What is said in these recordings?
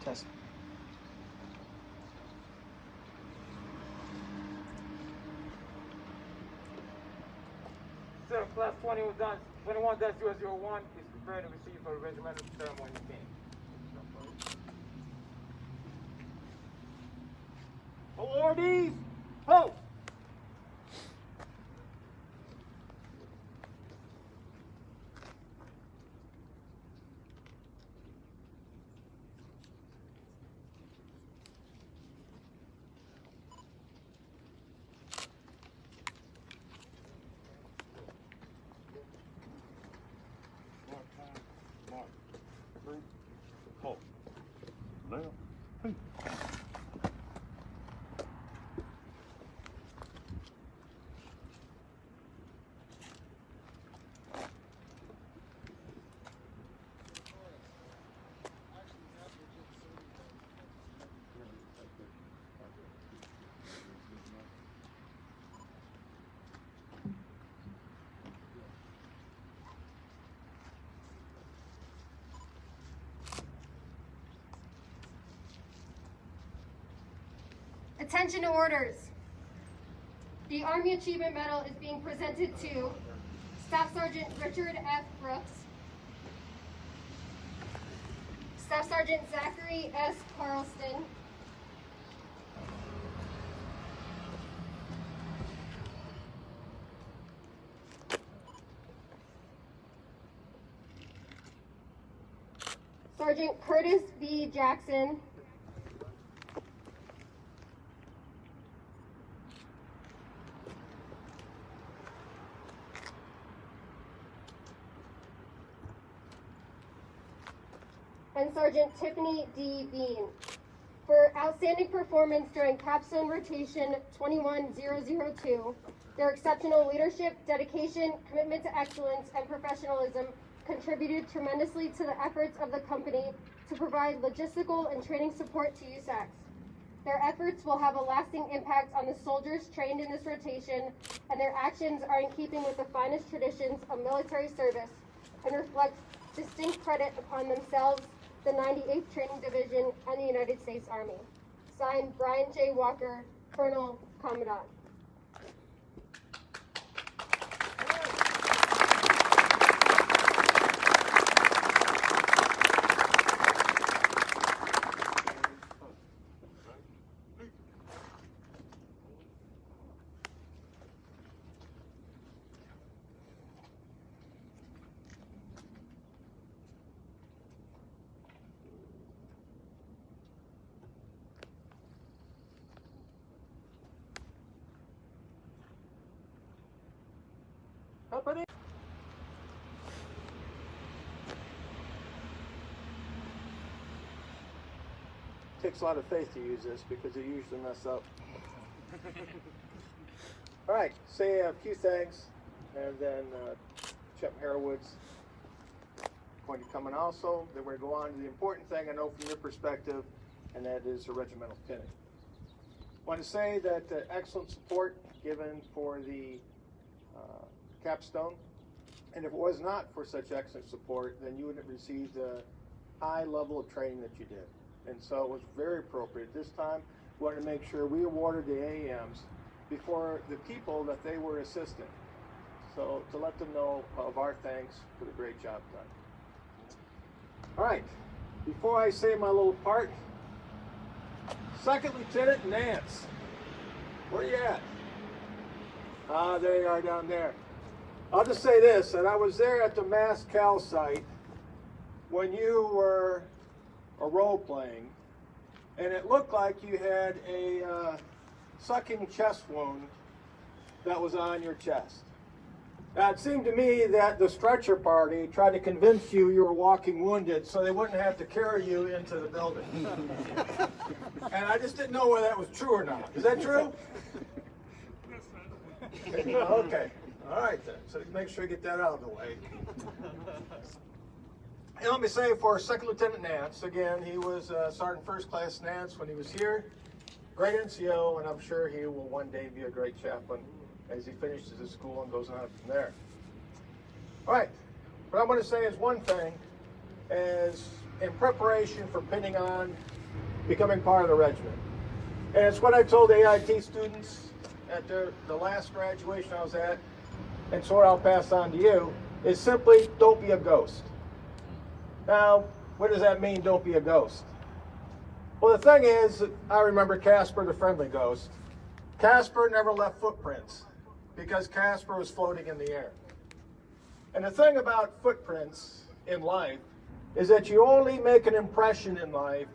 Test. Sir, class 21-001 is prepared to receive for a regimental ceremony game. Awardees, ho! Mark, three, hold. Left, hey. Attention to orders. The Army Achievement Medal is being presented to Staff Sergeant Richard F. Brooks, Staff Sergeant Zachary S. Carlston, Sergeant Curtis B. Jackson, and Sergeant Tiffany D. Bean for outstanding performance during Capstone Rotation 21002. Their exceptional leadership, dedication, commitment to excellence, and professionalism contributed tremendously to the efforts of the company to provide logistical and training support to USACs. Their efforts will have a lasting impact on the soldiers trained in this rotation, and their actions are in keeping with the finest traditions of military service and reflect distinct credit upon themselves, the 98th Training Division, and the United States Army. Signed, Brian J. Walker, Colonel Commandant. Takes a lot of faith to use this because they usually mess up. All right, say a few thanks, and then Chaplain Harwood's going to come in also. Then we're going to go on to the important thing I know from your perspective, and that is the regimental pinning. I want to say that excellent support given for the capstone, and if it was not for such excellent support, then you wouldn't have received the high level of training that you did. And so it was very appropriate. This time, we wanted to make sure we awarded the AAMs before the people that they were assisting. So to let them know of our thanks for the great job done. All right, before I say my little part, Second Lieutenant Nance, where you at? Ah, there you are down there. I'll just say this, that I was there at the Mass Cal site when you were role playing, and it looked like you had a sucking chest wound that was on your chest. Now, it seemed to me that the stretcher party tried to convince you you were walking wounded so they wouldn't have to carry you into the building. And I just didn't know whether that was true or not. Is that true? Okay. All right then. So make sure you get that out of the way. And let me say for Second Lieutenant Nance, again, he was Sergeant First Class Nance when he was here. Great NCO, and I'm sure he will one day be a great chaplain as he finishes his school and goes on from there. All right, what I want to say is one thing, is in preparation for pinning on becoming part of the regiment. And it's what I told AIT students at the last graduation I was at, and so I'll pass on to you, is simply don't be a ghost. Now, what does that mean, don't be a ghost? Well, the thing is, I remember Casper the Friendly Ghost. Casper never left footprints because Casper was floating in the air. And the thing about footprints in life is that you only make an impression in life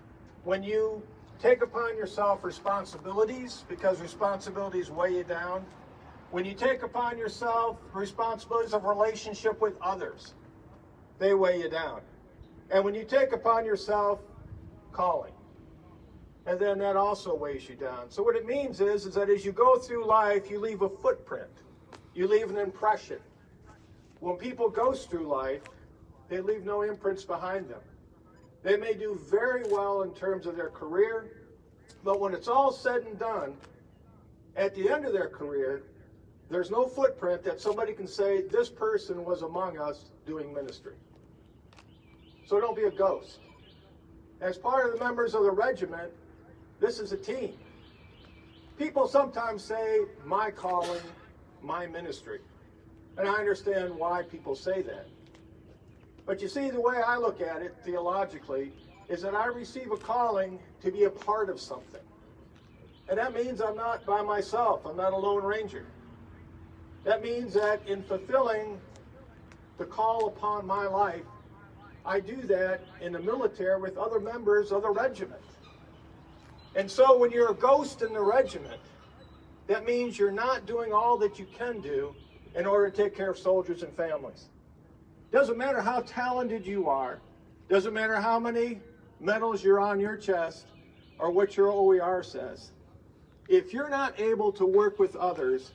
when you take upon yourself responsibilities, because responsibilities weigh you down. When you take upon yourself responsibilities of relationship with others, they weigh you down. And when you take upon yourself calling, and then that also weighs you down. So what it means is that as you go through life, you leave a footprint. You leave an impression. When people go through life, they leave no imprints behind them. They may do very well in terms of their career, but when it's all said and done, at the end of their career, there's no footprint that somebody can say, this person was among us doing ministry. So don't be a ghost. As part of the members of the regiment, this is a team. People sometimes say, my calling, my ministry. And I understand why people say that. But you see, the way I look at it theologically is that I receive a calling to be a part of something. And that means I'm not by myself. I'm not a lone ranger. That means that in fulfilling the call upon my life, I do that in the military with other members of the regiment. And so when you're a ghost in the regiment, that means you're not doing all that you can do in order to take care of soldiers and families. Doesn't matter how talented you are, doesn't matter how many medals you're on your chest or what your OER says. If you're not able to work with others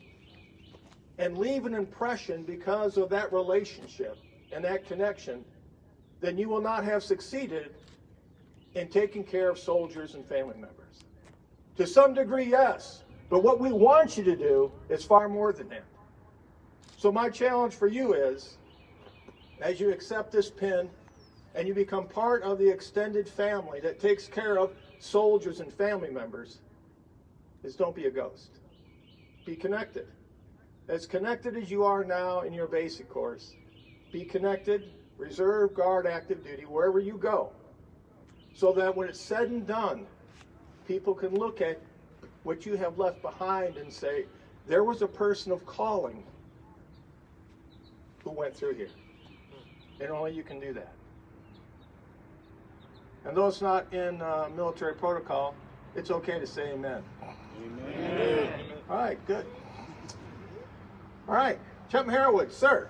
and leave an impression because of that relationship and that connection, then you will not have succeeded in taking care of soldiers and family members. To some degree, yes, but what we want you to do is far more than that. So my challenge for you is, as you accept this pin and you become part of the extended family that takes care of soldiers and family members, is don't be a ghost. Be connected. As connected as you are now in your basic course, be connected, reserve, guard, active duty, wherever you go, so that when it's said and done, people can look at what you have left behind and say, there was a person of calling who went through here. And only you can do that. And though it's not in military protocol, it's okay to say amen. Amen. All right, good. All right, Chaplain Harewood, sir.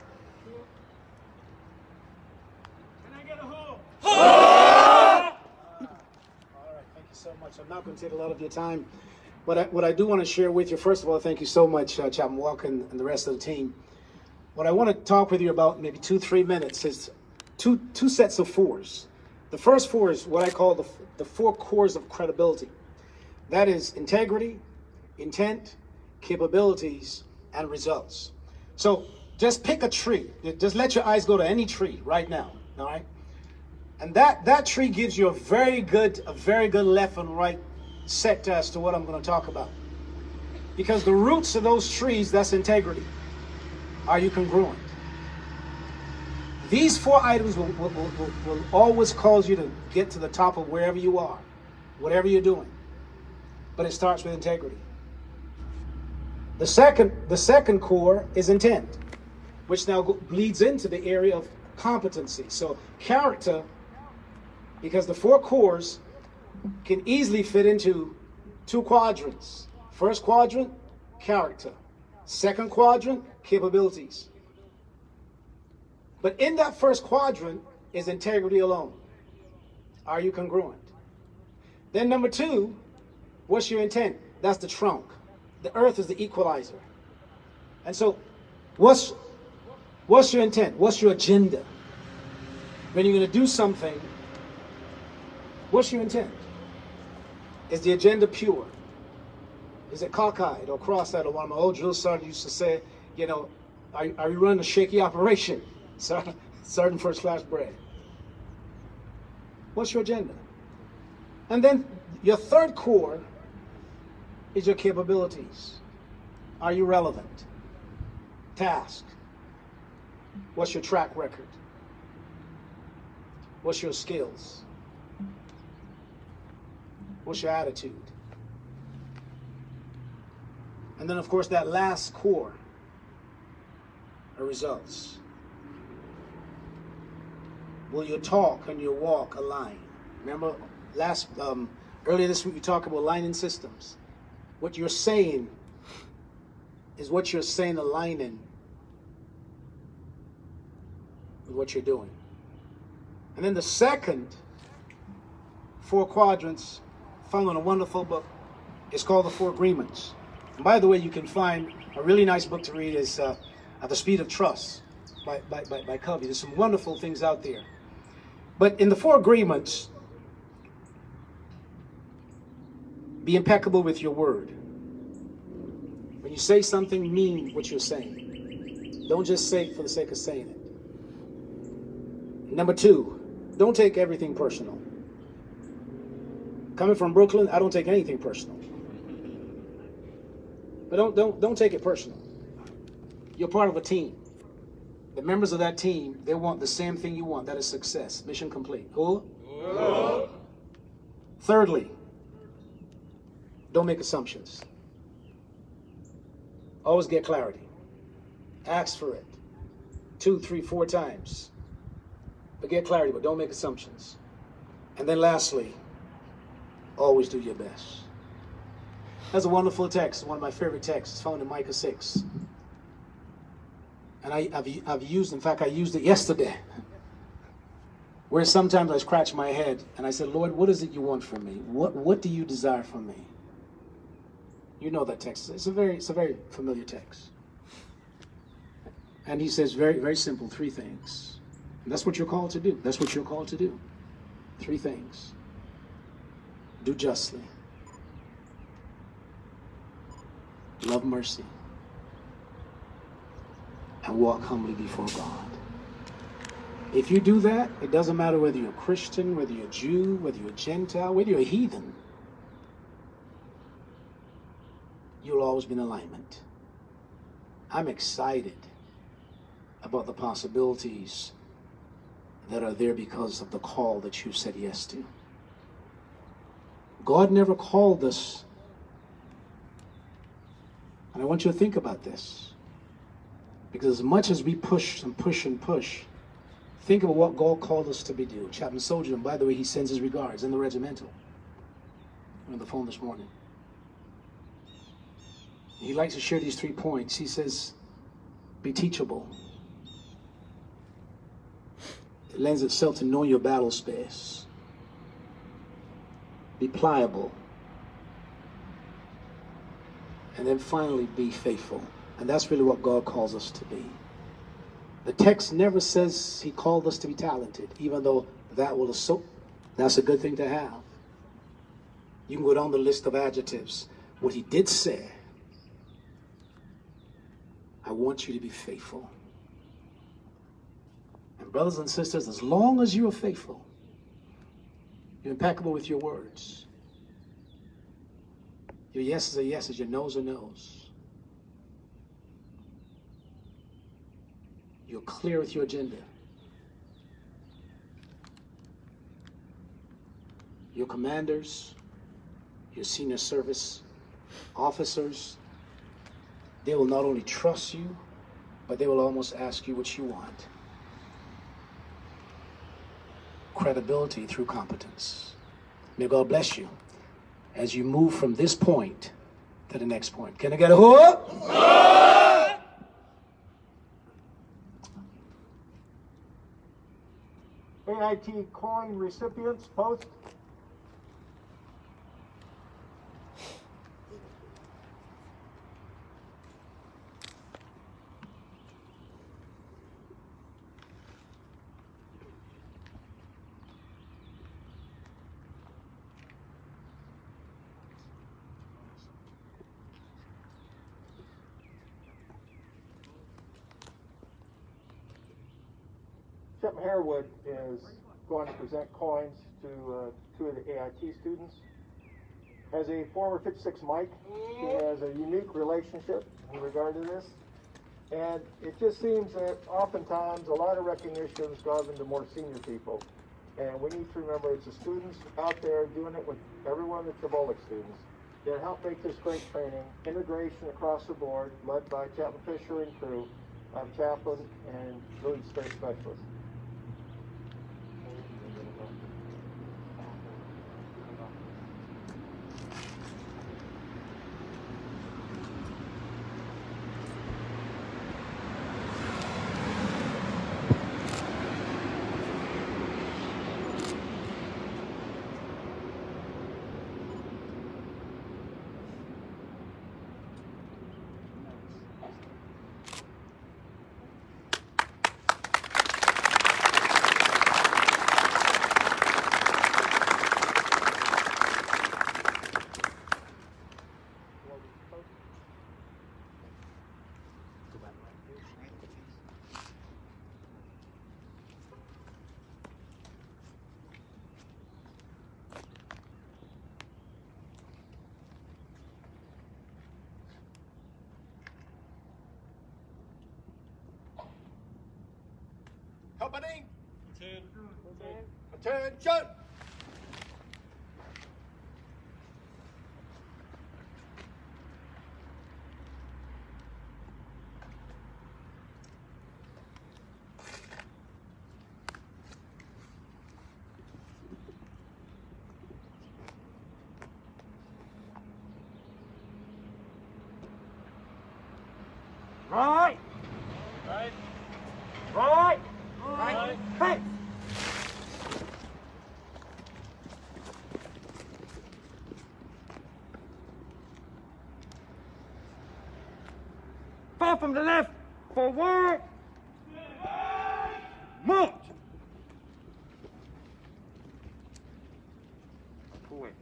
Can I get a hold? All right, thank you so much. I'm not going to take a lot of your time. What I do want to share with you, first of all, thank you so much, Chaplain Walker and the rest of the team. What I want to talk with you about maybe 2-3 minutes is two sets of fours. The first four is what I call the four cores of credibility. That is integrity, intent, capabilities, and results. So just pick a tree. Just let your eyes go to any tree right now, all right? And that tree gives you a very good left and right set as to what I'm going to talk about. Because the roots of those trees, that's integrity. Are you congruent? These four items will always cause you to get to the top of wherever you are, whatever you're doing. But it starts with integrity. The second core is intent, which now bleeds into the area of competency. So character, because the four cores can easily fit into two quadrants. First quadrant, character. Second quadrant, capabilities. But in that first quadrant is integrity alone. Are you congruent? Then number two, what's your intent? That's the trunk. The earth is the equalizer. And so what's your intent? What's your agenda? When you're going to do something, what's your intent? Is the agenda pure? Is it cockeyed or cross-eyed? Or one of my old drill sergeants used to say, you know, are you running a shaky operation? Sergeant first class bread. What's your agenda? And then your third core is your capabilities. Are you relevant? Task. What's your track record? What's your skills? What's your attitude? And then, of course, that last core are results. Will your talk and your walk align? Remember, earlier this week we talked about aligning systems. What you're saying is what you're saying aligning with what you're doing. And then the second 4 quadrants found in a wonderful book is called The 4 Agreements. And by the way, you can find a really nice book to read is At the Speed of Trust by Covey. There's some wonderful things out there. But in the 4 agreements, be impeccable with your word. When you say something, mean what you're saying. Don't just say it for the sake of saying it. Number 2, don't take everything personal. Coming from Brooklyn, I don't take anything personal. But don't take it personal. You're part of a team. The members of that team, they want the same thing you want. That is success. Mission complete. Who? Who? Thirdly, don't make assumptions. Always get clarity. Ask for it 2, 3, 4 times. But get clarity, but don't make assumptions. And then lastly, always do your best. That's a wonderful text, one of my favorite texts. It's found in Micah 6. And I've used, in fact, I used it yesterday. Where sometimes I scratch my head and I said, Lord, what is it you want from me? What do you desire from me? You know that text. It's a very familiar text. And he says very, very simple, 3 things. And that's what you're called to do. That's what you're called to do. 3 things. Do justly. Love mercy. And walk humbly before God. If you do that, it doesn't matter whether you're a Christian, whether you're a Jew, whether you're a Gentile, whether you're a heathen. You'll always be in alignment. I'm excited about the possibilities that are there because of the call that you said yes to. God never called us, and I want you to think about this, because as much as we push and push and push, think about what God called us to be doing. Chaplain Soldier, and by the way, he sends his regards in the Regimental. I'm on the phone this morning. He likes to share these 3 points. He says, be teachable. It lends itself to knowing your battle space. Be pliable. And then finally, be faithful. And that's really what God calls us to be. The text never says he called us to be talented, even though that's a good thing to have. You can go down the list of adjectives. What he did say, I want you to be faithful. And brothers and sisters, as long as you are faithful, you're impeccable with your words. Your yeses are yeses, your noes are noes. You're clear with your agenda. Your commanders, your senior service officers, they will not only trust you, but they will almost ask you what you want. Credibility through competence. May God bless you as you move from this point to the next point. Can I get a whoop? AIT coin recipients, post. Chaplain Harewood is going to present coins to two of the AIT students. As a former 56 Mike, he has a unique relationship in regard to this. And it just seems that oftentimes a lot of recognitions go into more senior people. And we need to remember it's the students out there doing it with every one of the CHBOLC students that help make this great training, integration across the board, led by Chaplain Fisher and crew, chaplain and lead space specialist. Company, attention! Right. Right. Right. Right. Hey. Far from the left. Forward. March. Forward.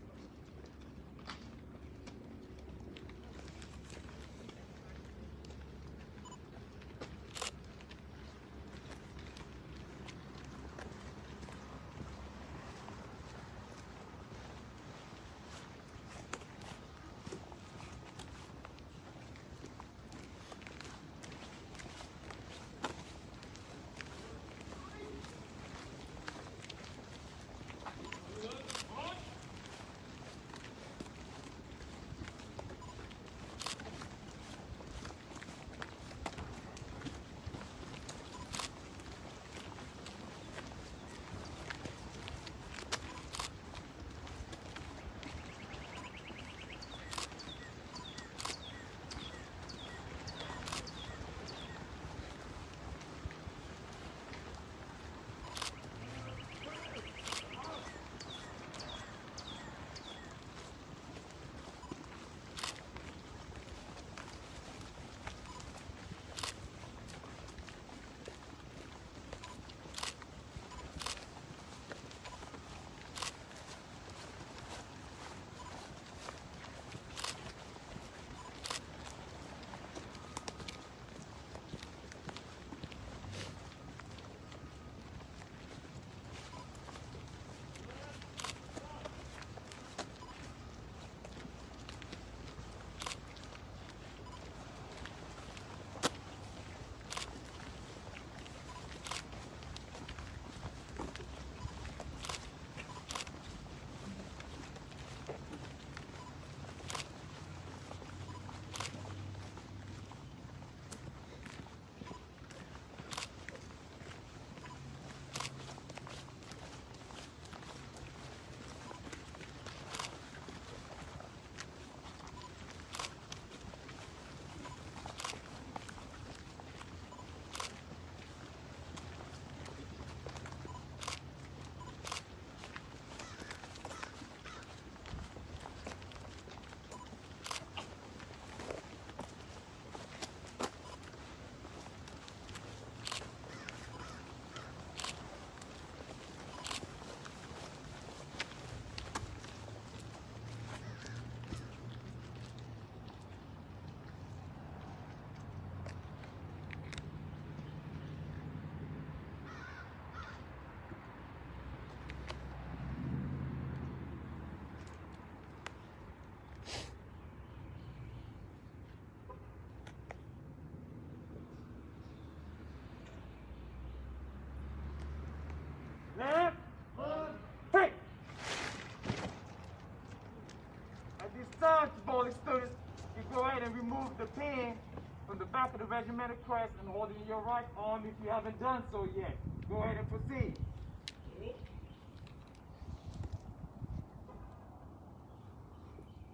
back of the regimental crest and hold it in your right arm if you haven't done so yet. Go ahead and proceed.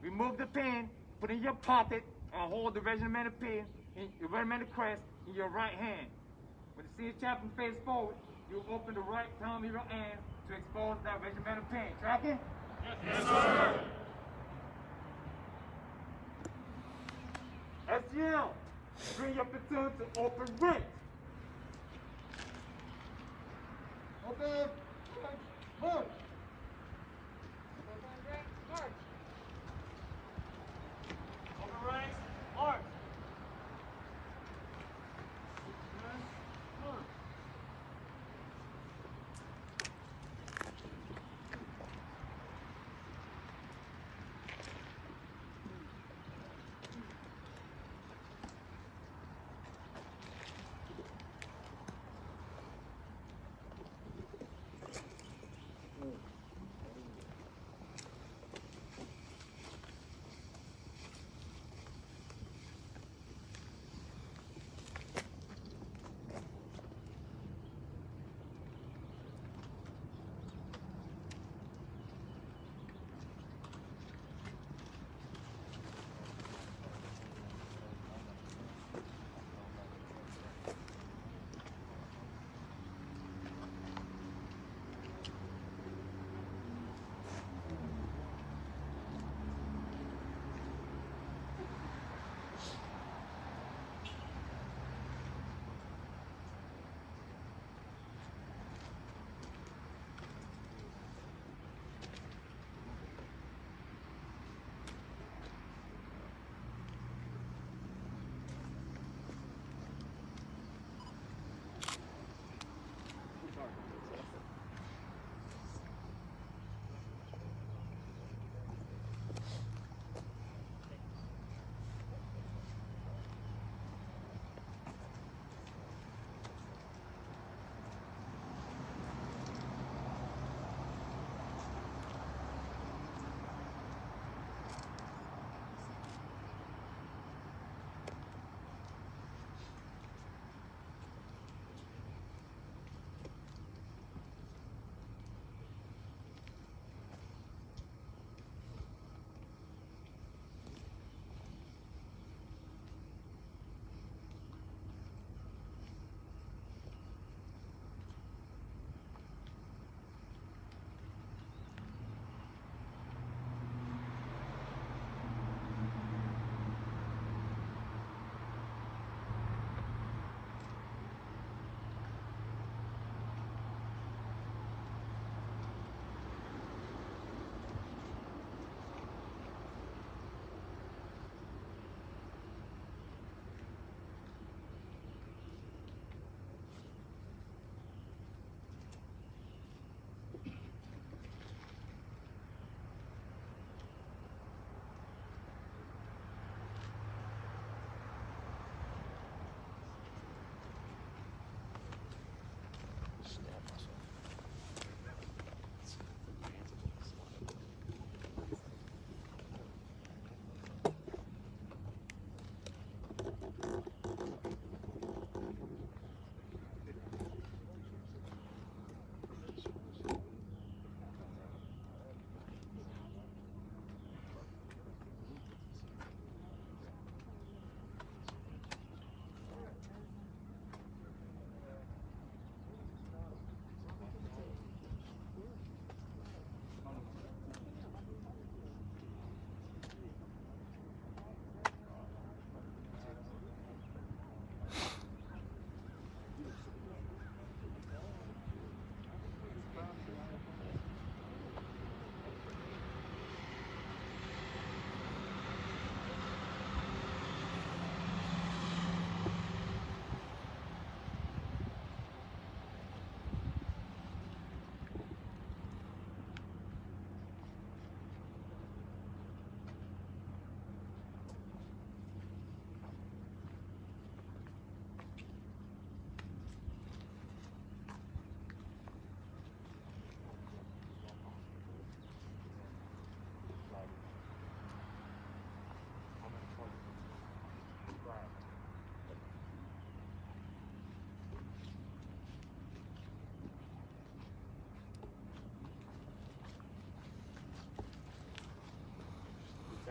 Remove the pin, put it in your pocket, and hold the regimental pin, the regimental crest in your right hand. When the senior chaplain face forward, you open the right palm of your hand to expose that regimental pin. Tracking? Yes, sir. SGL, bring your platoon to open rank. Open. March. March. Open ranks. March.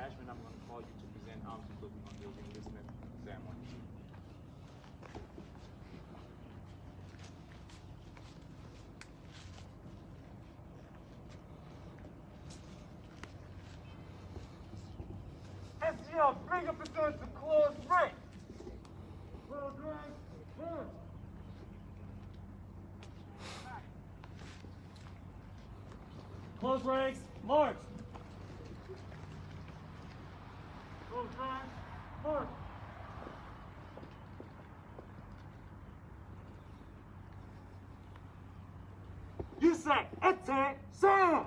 attachment, I'm going to call you to present arms salute on your enlistment ceremony. SGL, bring up the guns to close rank. Close rank, march. Close ranks, march. Close rank, march. You say, attack, sound.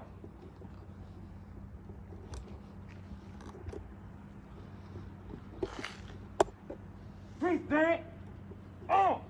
Take that. Oh.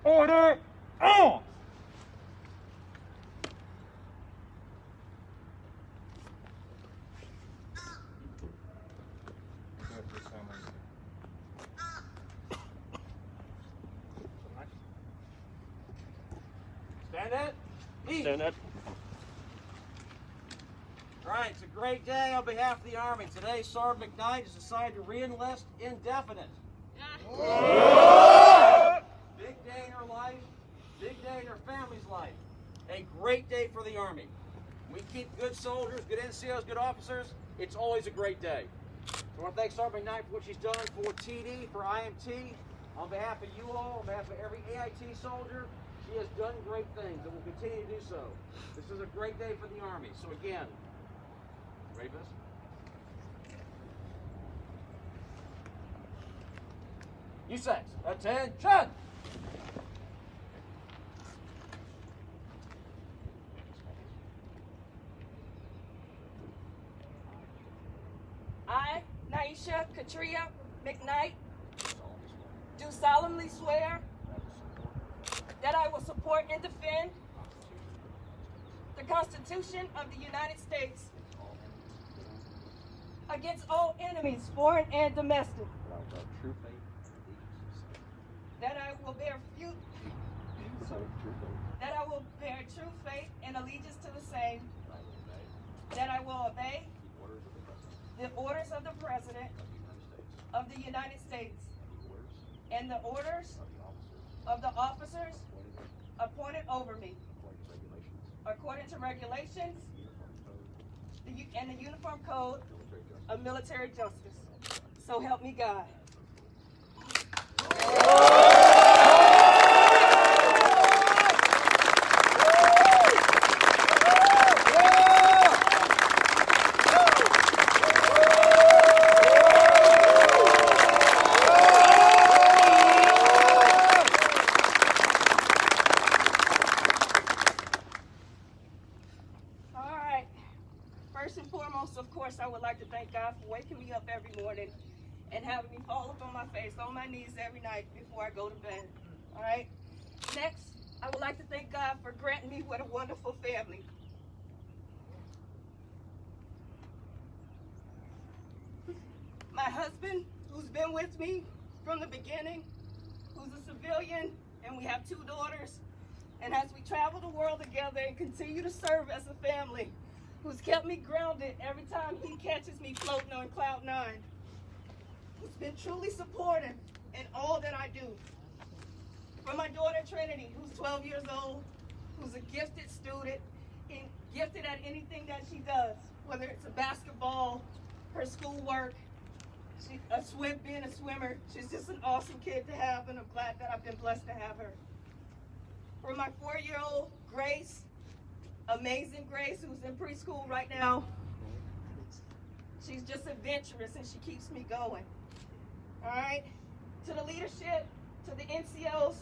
Order on! Stand it. Eat. Stand up. All right, it's a great day on behalf of the Army. Today, Sergeant McKnight has decided to re-enlist indefinite. Big day in her life, big day in her family's life. A great day for the Army. We keep good soldiers, good NCOs, good officers. It's always a great day. So I want to thank Sergeant McKnight for what she's done for TD, for IMT. On behalf of you all, on behalf of every AIT soldier, she has done great things and will continue to do so. This is a great day for the Army. So again, ready for this? You sex, attention! I, Naisha Katria McKnight, do solemnly swear that I will support and defend the Constitution of the United States against all enemies, foreign and domestic. That I will bear true faith and allegiance to the same. That I will obey the orders of the President of the United States and the orders of the officers appointed over me according to regulations and the Uniform Code of Military Justice. So help me God. First and foremost, of course, I would like to thank God for waking me up every morning and having me fall up on my face, on my knees every night before I go to bed. All right? Next, I would like to thank God for granting me with a wonderful family. My husband, who's been with me from the beginning, who's a civilian, and we have 2 daughters. And as we travel the world together and continue to serve as a family, who's kept me grounded every time he catches me floating on cloud 9, who's been truly supportive in all that I do. For my daughter Trinity, who's 12 years old, who's a gifted student, and gifted at anything that she does, whether it's a basketball, her schoolwork, being a swimmer. She's just an awesome kid to have, and I'm glad that I've been blessed to have her. For my 4-year-old Grace, amazing Grace, who's in preschool right now. She's just adventurous and she keeps me going. All right? To the leadership, to the NCOs,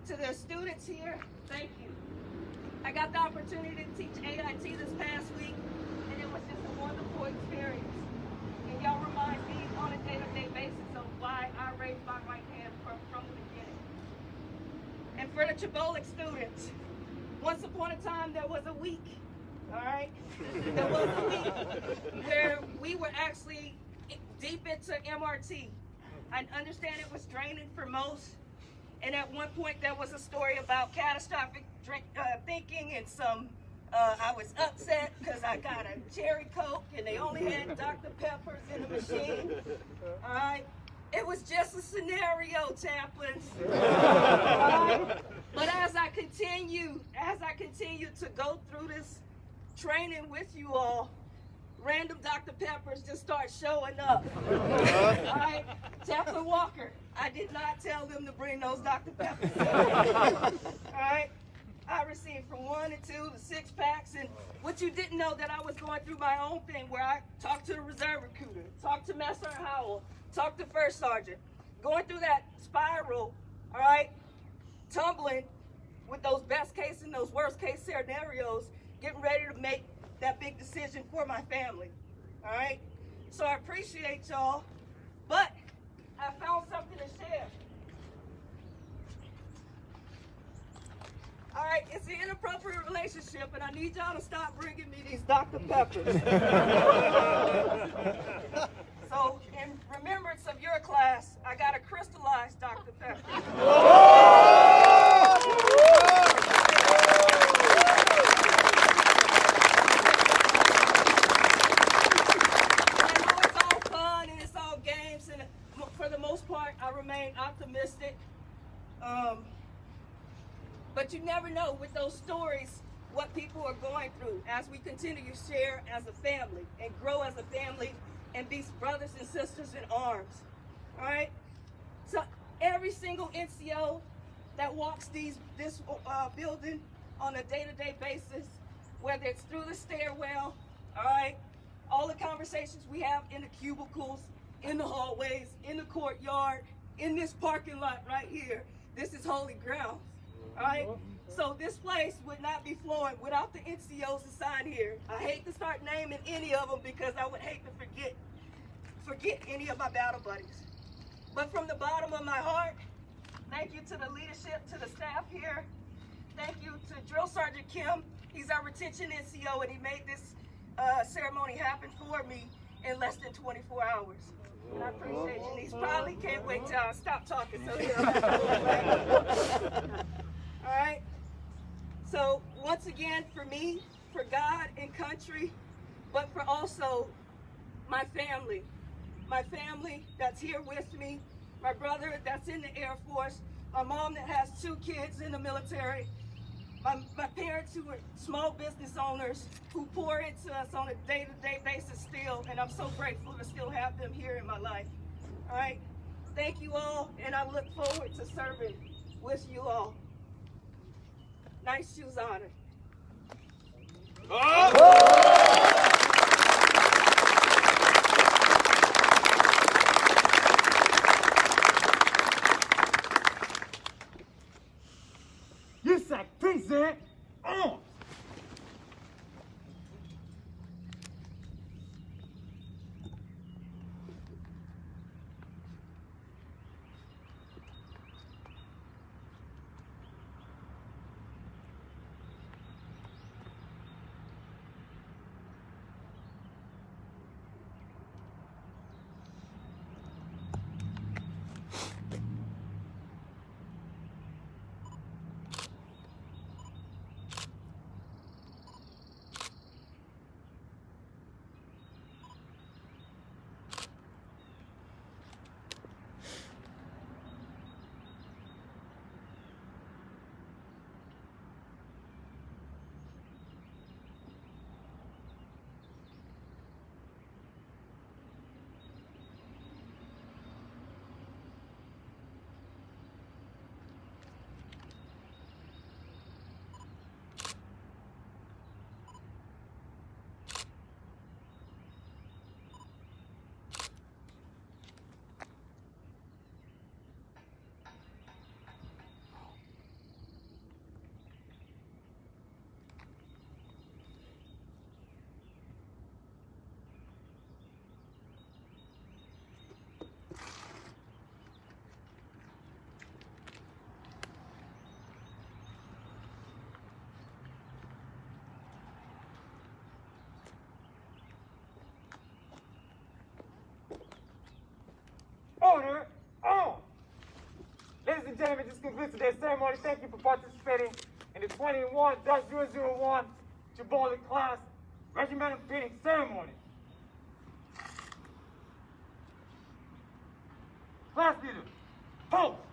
to the students here, thank you. I got the opportunity to teach AIT this past week, and it was just a wonderful experience. And y'all remind me on a day-to-day basis of why I raised my right hand from the beginning. And for the CHBOLC students, once upon a time there was a week, all right? There was a week where we were actually deep into MRT. I understand it was draining for most, and at one point there was a story about catastrophic thinking and some, I was upset because I got a cherry Coke and they only had Dr. Peppers in the machine, all right? It was just a scenario, chaplains. Right? But as I continue to go through this training with you all, random Dr. Peppers just start showing up. All right? Chaplain Walker, I did not tell them to bring those Dr. Peppers. All right? I received from 1 to 2 to 6 packs, and what you didn't know that I was going through my own thing where I talked to the reserve recruiter, talked to Master Howell, talked to First Sergeant, going through that spiral, all right, tumbling with those best case and those worst case scenarios, getting ready to make that big decision for my family, all right? So I appreciate y'all, but I found something to share. All right, it's an inappropriate relationship, and I need y'all to stop bringing me these Dr. Peppers. So, in remembrance of your class, I got a crystallized Dr. Pepper. And I know it's all fun and it's all games, and for the most part, I remain optimistic. But you never know with those stories what people are going through as we continue to share as a family and grow as a family and be brothers and sisters in arms. All right? So every single NCO that walks this building on a day-to-day basis, whether it's through the stairwell, all right, all the conversations we have in the cubicles, in the hallways, in the courtyard, in this parking lot right here, this is holy ground. All right, so this place would not be flowing without the NCOs assigned here. I hate to start naming any of them because I would hate to forget any of my battle buddies. But from the bottom of my heart, thank you to the leadership, to the staff here. Thank you to Drill Sergeant Kim. He's our retention NCO, and he made this ceremony happen for me in less than 24 hours. And I appreciate you. And he probably can't wait till I stop talking. So all right. So once again, for me, for God and country, but for also my family that's here with me, my brother that's in the Air Force, my mom that has 2 kids in the military, my parents who are small business owners who pour into us on a day-to-day basis still, and I'm so grateful to still have them here in my life. All right. Thank you all, and I look forward to serving with you all. Nice shoes on it. Yes, I present arms. concludes today's ceremony. Thank you for participating in the 21-001 CHBOLC class regimental pinning ceremony. Class leader, Pope.